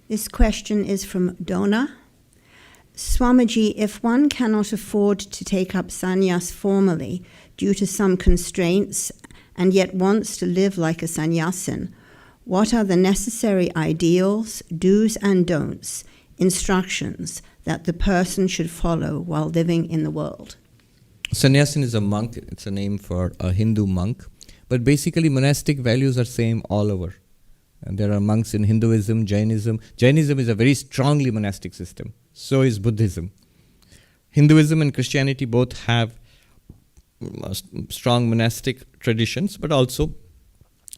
This question is from Donna. Swamiji, if one cannot afford to take up sannyas formally due to some constraints and yet wants to live like a sannyasin, what are the necessary ideals, do's and don'ts, instructions that the person should follow while living in the world? Sannyasin is a monk. It's a name for a Hindu monk. But basically monastic values are same all over. And there are monks in Hinduism, Jainism. Jainism is a very strongly monastic system. So is Buddhism. Hinduism and Christianity both have strong monastic traditions, but also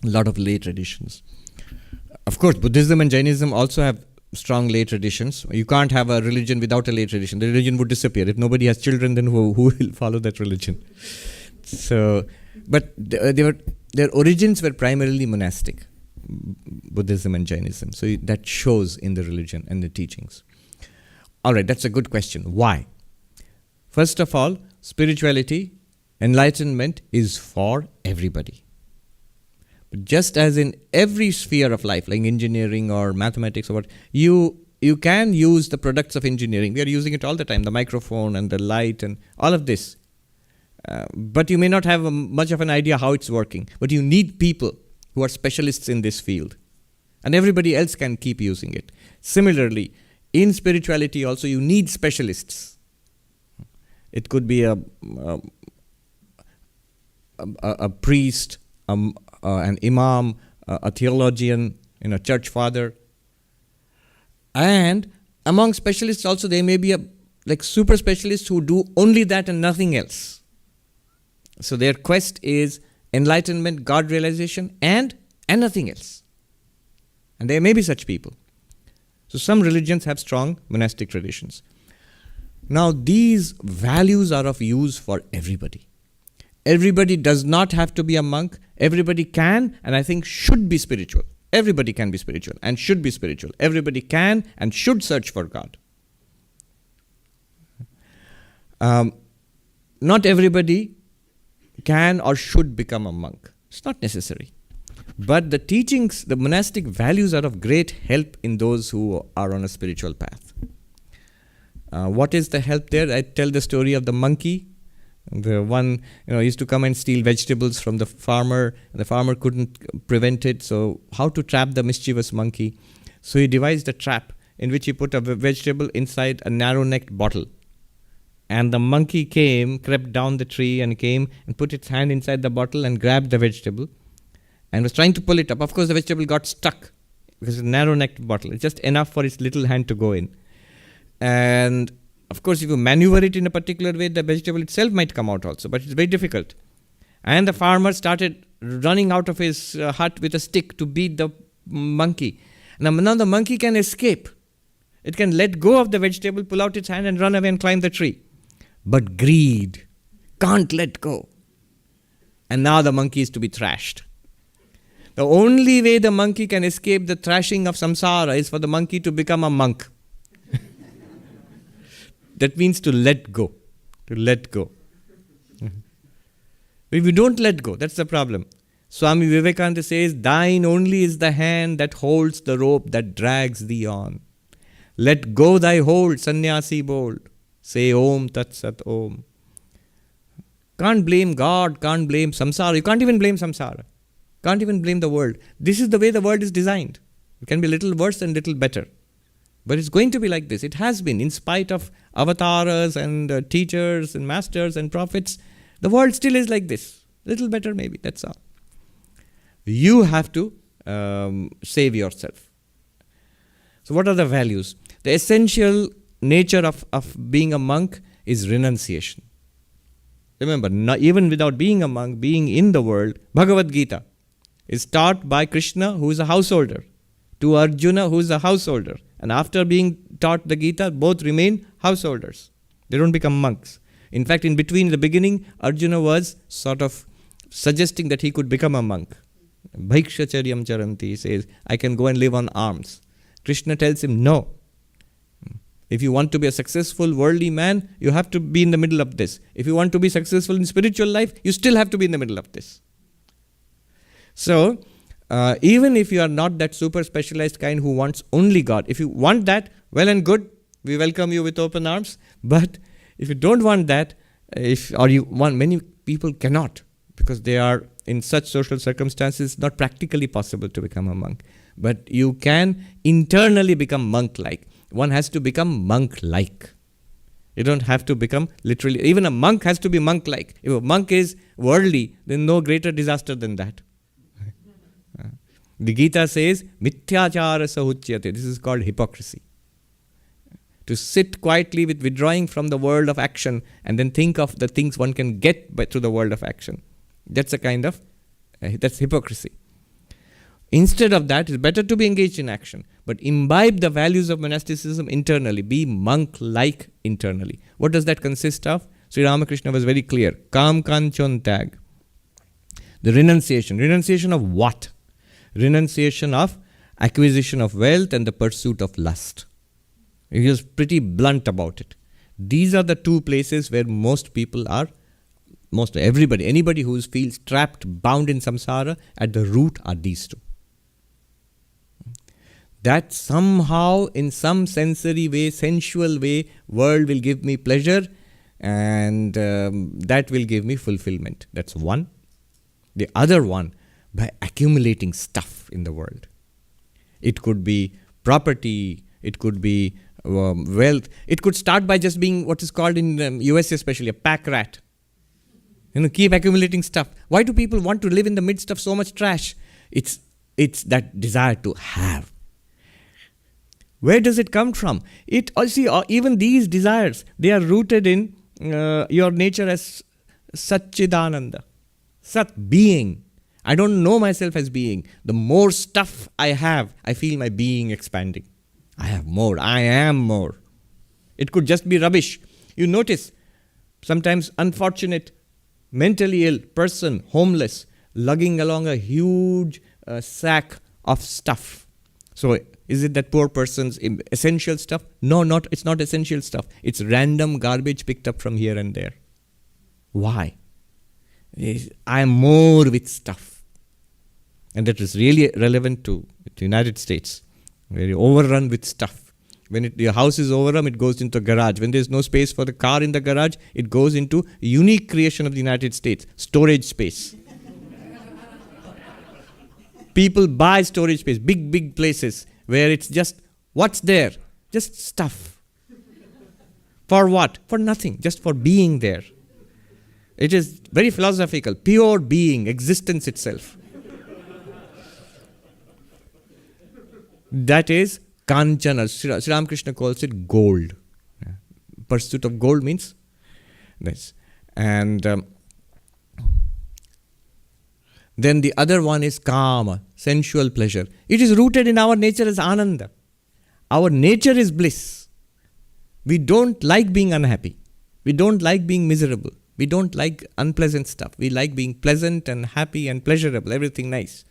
a lot of lay traditions. Of course, Buddhism and Jainism also have strong lay traditions. You can't have a religion without a lay tradition. The religion would disappear. If nobody has children, then who will follow that religion? So, but their origins were primarily monastic. Buddhism and Jainism. So that shows in the religion and the teachings. All right, that's a good question. Why? First of all, spirituality, enlightenment is for everybody. But just as in every sphere of life, like engineering or mathematics or what, you can use the products of engineering. We are using it all the time, the microphone and the light and all of this. But you may not have much of an idea how it's working. But you need people who are specialists in this field. And everybody else can keep using it. Similarly, in spirituality also you need specialists. It could be a priest, an imam, a theologian, a church father. And among specialists also there may be like super specialists who do only that and nothing else. So their quest is enlightenment, God realization, and nothing else. And there may be such people. So some religions have strong monastic traditions. Now these values are of use for everybody. Everybody does not have to be a monk. Everybody can and I think should be spiritual. Everybody can be spiritual and should be spiritual. Everybody can and should search for God. Not everybody can or should become a monk. It's not necessary. But the teachings, the monastic values are of great help in those who are on a spiritual path. What is the help there? I tell the story of the monkey. The one used to come and steal vegetables from the farmer. And the farmer couldn't prevent it. So how to trap the mischievous monkey? So he devised a trap in which he put a vegetable inside a narrow-necked bottle. And the monkey crept down the tree and came and put its hand inside the bottle and grabbed the vegetable and was trying to pull it up. Of course, the vegetable got stuck because it's a narrow-necked bottle. It's just enough for its little hand to go in. And of course, if you maneuver it in a particular way, the vegetable itself might come out also, but it's very difficult. And the farmer started running out of his hut with a stick to beat the monkey. Now the monkey can escape. It can let go of the vegetable, pull out its hand and run away and climb the tree. But greed can't let go. And now the monkey is to be thrashed. The only way the monkey can escape the thrashing of samsara is for the monkey to become a monk. That means to let go. To let go. If we don't let go, that's the problem. Swami Vivekananda says, thine only is the hand that holds the rope that drags thee on. Let go thy hold, sannyasi bold. Say Om Tat Sat Om. Can't blame God, can't blame samsara. You can't even blame samsara. Can't even blame the world. This is the way the world is designed. It can be a little worse and little better. But it's going to be like this. It has been. In spite of avatars and teachers and masters and prophets, the world still is like this. Little better maybe, that's all. You have to save yourself. So what are the values? The essential nature of being a monk is renunciation. Remember, even without being a monk, being in the world, Bhagavad Gita is taught by Krishna, who is a householder, to Arjuna, who is a householder. And after being taught the Gita, both remain householders. They don't become monks. In fact, in the beginning, Arjuna was sort of suggesting that he could become a monk. Bhaikshyacharyam charanti, he says, I can go and live on alms. Krishna tells him, no. If you want to be a successful worldly man, you have to be in the middle of this. If you want to be successful in spiritual life, you still have to be in the middle of this. So, even if you are not that super specialized kind who wants only God. If you want that, well and good, we welcome you with open arms. But if you don't want that, or you want, many people cannot, because they are in such social circumstances, not practically possible to become a monk. But you can internally become monk-like. One has to become monk-like. You don't have to become literally, even a monk has to be monk-like. If a monk is worldly, then no greater disaster than that. The Gita says, mithyachara sahuchyate. This is called hypocrisy. To sit quietly with withdrawing from the world of action and then think of the things one can get through the world of action. That's a kind of, that's hypocrisy. Instead of that, it's better to be engaged in action, but imbibe the values of monasticism internally. Be monk-like internally. What does that consist of? Sri Ramakrishna was very clear. Kam kanchon tag. The renunciation. Renunciation of what? Renunciation of acquisition of wealth and the pursuit of lust. He was pretty blunt about it. These are the two places where most people are, anybody who feels trapped, bound in samsara, at the root are these two. That somehow, in some sensory way, sensual way, world will give me pleasure, and that will give me fulfillment. That's one. The other one, by accumulating stuff in the world. It could be property, it could be wealth. It could start by just being what is called in the US especially a pack rat. Keep accumulating stuff. Why do people want to live in the midst of so much trash? It's that desire to have. Where does it come from? Even these desires, they are rooted in your nature as Satchidananda. Sat, being. I don't know myself as being. The more stuff I have, I feel my being expanding. I have more. I am more. It could just be rubbish. You notice, sometimes unfortunate, mentally ill person, homeless, lugging along a huge sack of stuff. So, is it that poor person's essential stuff? No, it's not essential stuff. It's random garbage picked up from here and there. Why? I am more with stuff. And that is really relevant to the United States, where you're overrun with stuff. When your house is overrun, it goes into a garage. When there's no space for the car in the garage, it goes into a unique creation of the United States, storage space. People buy storage space, big places, where it's just, what's there? Just stuff. For what? For nothing, just for being there. It is very philosophical, pure being, existence itself. That is kanchana. Sri Ramakrishna calls it gold. Pursuit of gold means this. And then the other one is kama, sensual pleasure. It is rooted in our nature as ananda. Our nature is bliss. We don't like being unhappy. We don't like being miserable. We don't like unpleasant stuff. We like being pleasant and happy and pleasurable, everything nice.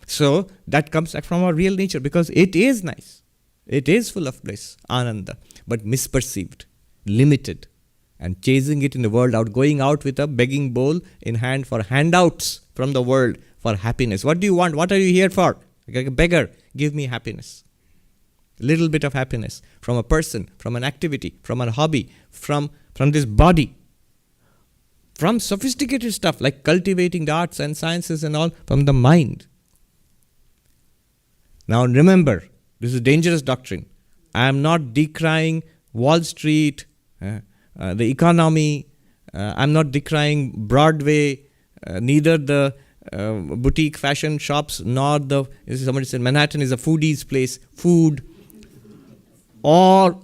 So that comes from our real nature because it is nice. It is full of bliss, ananda, but misperceived, limited, and chasing it in the world out, going out with a begging bowl in hand for handouts from the world for happiness. What do you want? What are you here for? Like a beggar, give me happiness. Little bit of happiness from a person, from an activity, from a hobby, from this body. From sophisticated stuff like cultivating the arts and sciences and all, from the mind. Now remember, this is dangerous doctrine. I am not decrying Wall Street, the economy. I'm not decrying Broadway, neither the boutique fashion shops, nor somebody said Manhattan is a foodie's place, food, or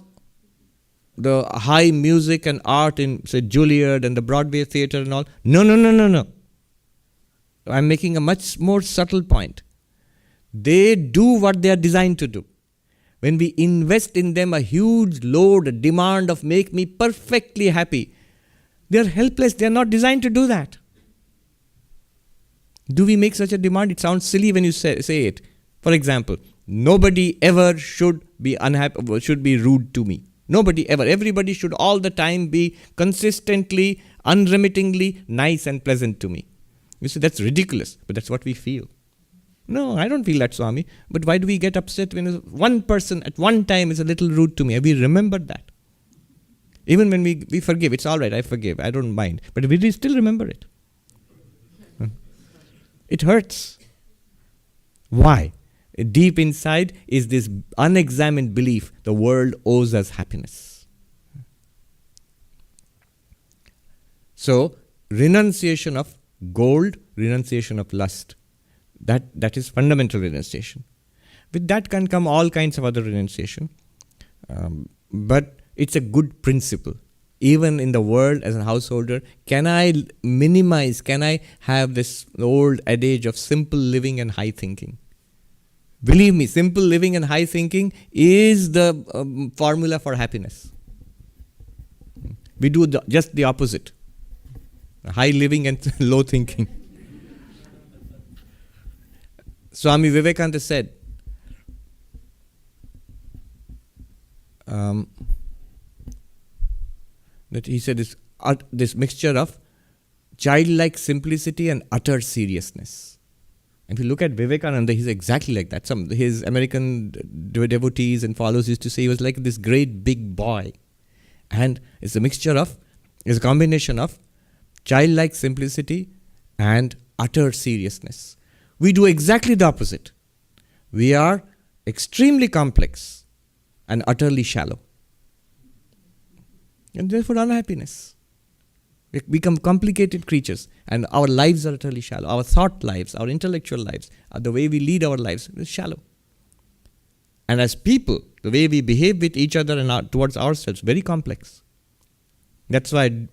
the high music and art in, say, Juilliard and the Broadway theater and all. No. I'm making a much more subtle point. They do what they are designed to do. When we invest in them a huge load, a demand of make me perfectly happy, they are helpless. They are not designed to do that. Do we make such a demand? It sounds silly when you say it. For example, nobody ever should be unhappy, should be rude to me. Nobody ever. Everybody should all the time be consistently, unremittingly nice and pleasant to me. You see, that's ridiculous, but that's what we feel. No, I don't feel that, Swami. But why do we get upset when one person at one time is a little rude to me? Have we remembered that? Even when we forgive, it's all right, I forgive, I don't mind. But we still remember it. It hurts. Why? Deep inside is this unexamined belief the world owes us happiness. So, renunciation of gold, renunciation of lust. That is fundamental renunciation. With that can come all kinds of other renunciation. But it's a good principle. Even in the world as a householder, can I minimize, can I have this old adage of simple living and high thinking? Believe me, simple living and high thinking is the formula for happiness. We do just the opposite. High living and low thinking. Swami Vivekananda said, that he said this mixture of childlike simplicity and utter seriousness. If you look at Vivekananda, he's exactly like that. His American devotees and followers used to say he was like this great big boy. And it's a combination of childlike simplicity and utter seriousness. We do exactly the opposite. We are extremely complex and utterly shallow. And therefore unhappiness. We become complicated creatures, and our lives are utterly shallow. Our thought lives, our intellectual lives, the way we lead our lives is shallow. And as people, the way we behave with each other and towards ourselves, very complex. That's why,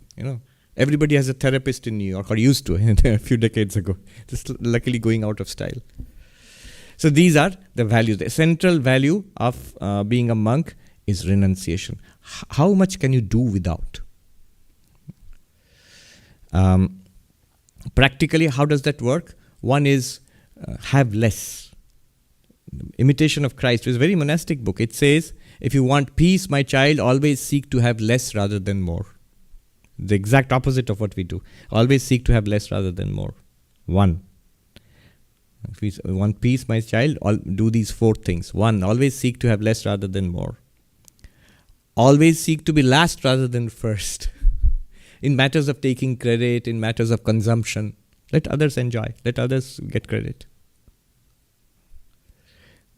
everybody has a therapist in New York, or used to a few decades ago. Just luckily going out of style. So these are the values. The central value of being a monk is renunciation. How much can you do without? Practically, how does that work? One is have less. Imitation of Christ is a very monastic book. It says, if you want peace, my child, always seek to have less rather than more. The exact opposite of what we do. Always seek to have less rather than more. One. If you want peace, my child, do these 4 things. 1, always seek to have less rather than more. Always seek to be last rather than first. In matters of taking credit, in matters of consumption, let others enjoy, let others get credit.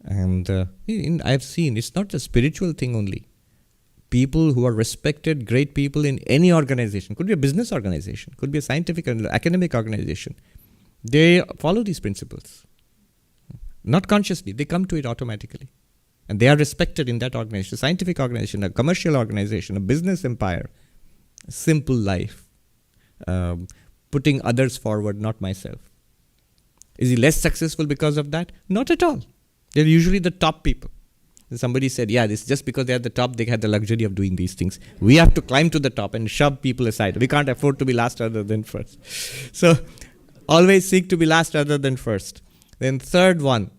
And I've seen, it's not a spiritual thing only. People who are respected, great people in any organization, could be a business organization, could be a scientific and academic organization, they follow these principles. Not consciously, they come to it automatically. And they are respected in that organization, a scientific organization, a commercial organization, a business empire. Simple life, putting others forward, not myself. Is he less successful because of that? Not at all. They're usually the top people. And somebody said, this is just because they're at the top, they had the luxury of doing these things. We have to climb to the top and shove people aside. We can't afford to be last rather than first. So, always seek to be last rather than first. Then third one,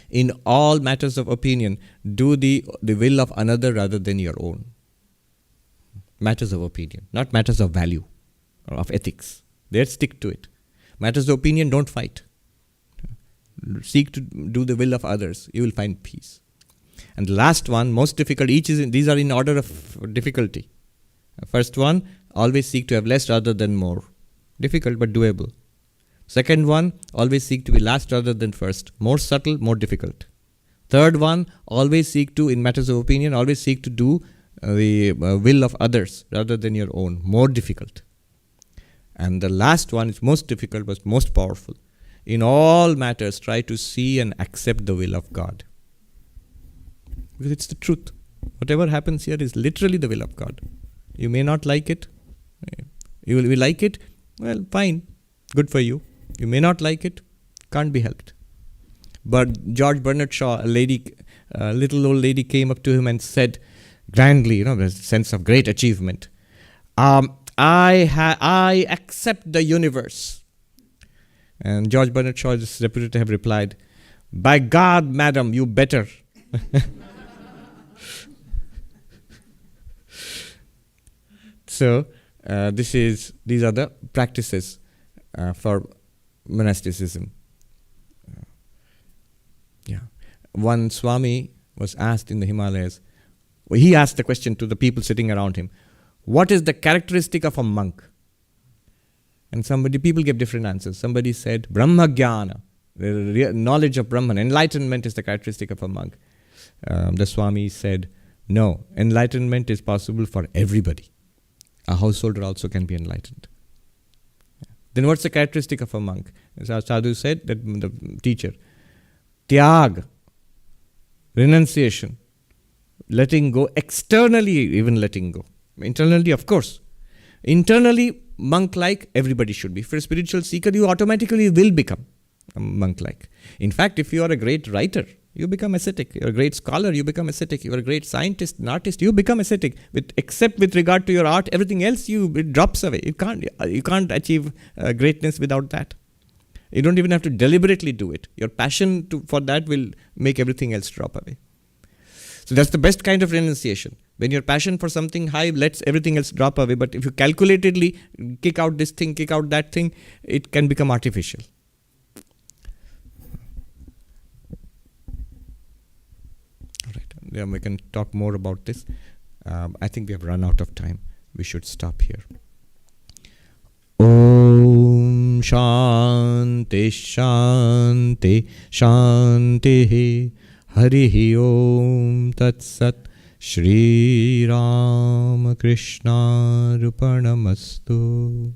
in all matters of opinion, do the will of another rather than your own. Matters of opinion, not matters of value or of ethics. There, stick to it. Matters of opinion, don't fight. Seek to do the will of others. You will find peace. And the last one, most difficult, these are in order of difficulty. First one, always seek to have less rather than more. Difficult but doable. Second one, always seek to be last rather than first. More subtle, more difficult. Third one, always seek to, in matters of opinion, always seek to do the will of others rather than your own. More difficult. And the last one is most difficult but most powerful. In all matters, try to see and accept the will of God. Because it's the truth. Whatever happens here is literally the will of God. You may not like it. You will like it. Well, fine. Good for you. You may not like it. Can't be helped. But George Bernard Shaw, a little old lady came up to him and said, grandly, with a sense of great achievement, I accept the universe. And George Bernard Shaw is reputed to have replied, by God, madam, you better. So, these are the practices for monasticism. one Swami was asked in the Himalayas, he asked the question to the people sitting around him, what is the characteristic of a monk? And people gave different answers. Somebody said, Brahma Jnana, the knowledge of Brahman, enlightenment is the characteristic of a monk. The Swami said, no, enlightenment is possible for everybody. A householder also can be enlightened. Then what's the characteristic of a monk? As our sadhu said, that the teacher, tyag, renunciation, letting go, externally even letting go. Internally, of course. Internally, monk-like, everybody should be. For a spiritual seeker, you automatically will become a monk-like. In fact, if you are a great writer, you become ascetic. You're a great scholar, you become ascetic. You're a great scientist, an artist, you become ascetic. Except with regard to your art, everything else it drops away. You can't achieve greatness without that. You don't even have to deliberately do it. Your passion for that will make everything else drop away. So that's the best kind of renunciation. When your passion for something high lets everything else drop away. But if you calculatedly kick out this thing, kick out that thing, it can become artificial. All right. Yeah, we can talk more about this. I think we have run out of time. We should stop here. Om Shanti Shanti Shanti Harihi Om Tat Sat Shri Ram Krishna Rupanamastu.